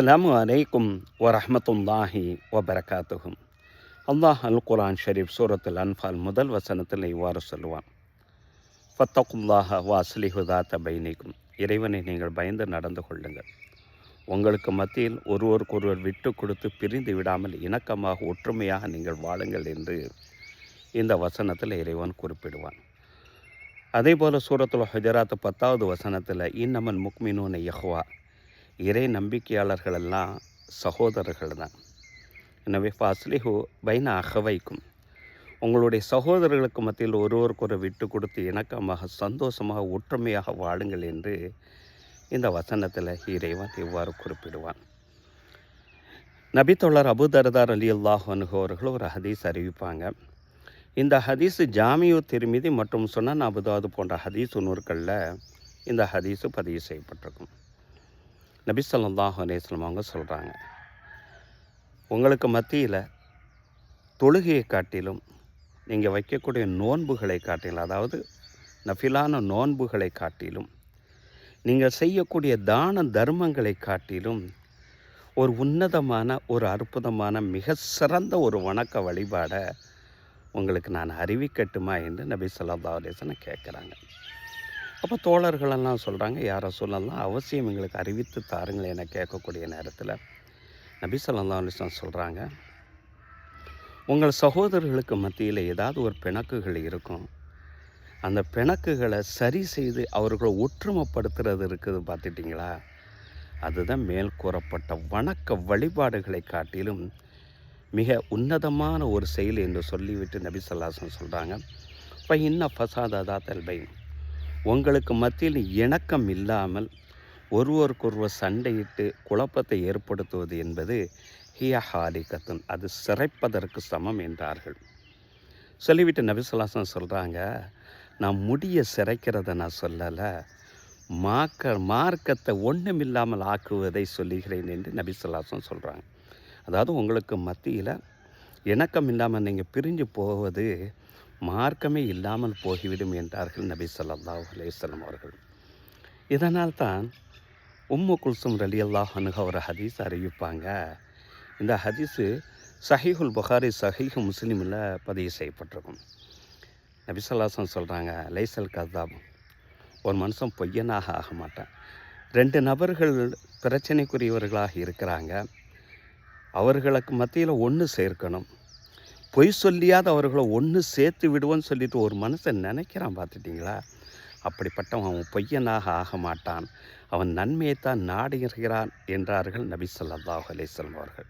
அஸ்ஸலாமு அலைக்கும் வரஹ்மத்துல்லாஹி வபரகாத்துஹும். அல்லாஹ் அல் குர்ஆன் ஷரீஃப் சூரத்துல் அன்ஃபால் முதல் வசனத்தில் இவ்வாறு சொல்லுவான், ஃபத்தகுல்லாஹ வஅஸ்லிஹு ذات பைனிக்கும். இறைவனை நீங்கள் பயந்து நடந்து கொள்ளுங்கள், உங்களுக்கு மத்தியில் ஒருவருக்கொருவர் விட்டு கொடுத்து பிரிந்து விடாமல் இணக்கமாக ஒற்றுமையாக நீங்கள் வாழுங்கள் என்று இந்த வசனத்தில் இறைவன் குறிப்பிடுவான். அதேபோல் சூரத்துல் ஹுஜராத் 10வது வசனத்தில் இன்னமல் முக்மினூன யஹ்வா, இறை நம்பிக்கையாளர்களெல்லாம் சகோதரர்கள் தான். எனவே ஃபாஸ்லிஹு பைன அகவைக்கும், உங்களுடைய சகோதரர்களுக்கு மத்தியில் ஒருவருக்கு விட்டு கொடுத்து இணக்கமாக சந்தோஷமாக ஒற்றுமையாக வாழுங்கள் என்று இந்த வசனத்தில் இறைவன் இவ்வாறு குறிப்பிடுவான். நபித்தோழர் அபூதர்தார் ரலியல்லாஹு அன்ஹு அவர்கள் ஒரு ஹதீஸ் அறிவிப்பாங்க. இந்த ஹதீஸு ஜாமியு திர்மிதி மற்றும் சுனன் அபுதாது போன்ற ஹதீஸ் நூற்களில் இந்த ஹதீஸு பதிவு செய்யப்பட்டிருக்கும். நபி ஸல்லல்லாஹு அலைஹி வஸல்லம் அவங்க சொல்கிறாங்க, உங்களுக்கு மத்தியில் தொழுகையை காட்டிலும் நீங்கள் வைக்கக்கூடிய நோன்புகளை காட்டிலும், அதாவது நஃபிலான நோன்புகளை காட்டிலும், நீங்கள் செய்யக்கூடிய தான தர்மங்களை காட்டிலும் ஒரு உன்னதமான ஒரு அற்புதமான மிக சிறந்த ஒரு வணக்க வழிபாடை உங்களுக்கு நான் அறிவிக்கட்டுமா என்று நபி ஸல்லல்லாஹு அலைஹி வஸல்லம் கேட்குறாங்க. அப்போ தோழர்களெல்லாம் சொல்கிறாங்க, யார் ரசூலல்லாஹ், அவசியம் எங்களுக்கு அறிவித்து தாருங்கள் என கேட்கக்கூடிய நேரத்தில் நபி ஸல்லல்லாஹு அலைஹி வஸல்லம் சொல்கிறாங்க, உங்கள் சகோதரர்களுக்கு மத்தியில் ஏதாவது ஒரு பிணக்குகள் இருக்கும், அந்த பிணக்குகளை சரி செய்து அவர்களை ஒற்றுமைப்படுத்துறது இருக்குது பார்த்துட்டிங்களா, அதுதான் மேல் கூறப்பட்ட வணக்க வழிபாடுகளை காட்டிலும் மிக உன்னதமான ஒரு செயல் என்று சொல்லிவிட்டு நபி ஸல்லல்லாஹு அலைஹி வஸல்லம் சொல்கிறாங்க, இப்போ இன்ன ஃபசாத தாத்தல் பைன், உங்களுக்கு மத்தியில் இணக்கம் இல்லாமல் ஒருவருக்கொருவர் சண்டையிட்டு குழப்பத்தை ஏற்படுத்துவது என்பது ஹிய ஹாலிகத்துன், அது சிறைப்பதற்கு சமம் என்றார்கள். சொல்லிவிட்டு நபி ஸல்லல்லாஹு அலைஹி வஸல்லம் சொல்கிறாங்க, நான் முடியை சிறைக்கிறத நான் சொல்லலை, மார்க்கத்தை ஒன்றுமில்லாமல் ஆக்குவதை சொல்லுகிறேன் என்று நபி ஸல்லல்லாஹு அலைஹி வஸல்லம் சொல்கிறாங்க. அதாவது உங்களுக்கு மத்தியில் இணக்கம் இல்லாமல் நீங்கள் பிரிஞ்சு போவது மார்க்கமே இல்லாமல் போய்விடும் என்றார்கள் நபி ஸல்லல்லாஹு அலைஹி வஸல்லம் அவர்கள். இதனால் தான் உம்மு குல்சும் ரலியல்லாஹு அன்ஹா ஒரு ஹதீஸ் அறிவிப்பாங்க. இந்த ஹதீஸு சஹீஹுல் புகாரி சஹீஹ் முஸ்லிமில் பதிவு செய்யப்பட்டிருக்கும். நபி ஸல்லல்லாஹு அலைஹி வஸல்லம் சொல்கிறாங்க, லைசல் கதாப், ஒரு மனுஷன் பொய்யனாக ஆக மாட்டான். 2 நபர்கள் பிரச்சனைக்குரியவர்களாக இருக்கிறாங்க, அவர்களுக்கு மத்தியில் ஒன்று சேர்க்கணும், பொய் சொல்லியாத அவர்களை ஒன்று சேர்த்து விடுவோன்னு சொல்லிட்டு ஒரு மனுஷன் நினைக்கிறான் பார்த்துட்டிங்களா, அப்படிப்பட்டவன் அவன் பொய்யனாக ஆக மாட்டான், அவன் நன்மையைத்தான் நாடுகிறான் என்றார்கள் நபி ஸல்லல்லாஹு அலைஹி வஸல்லம் அவர்கள்.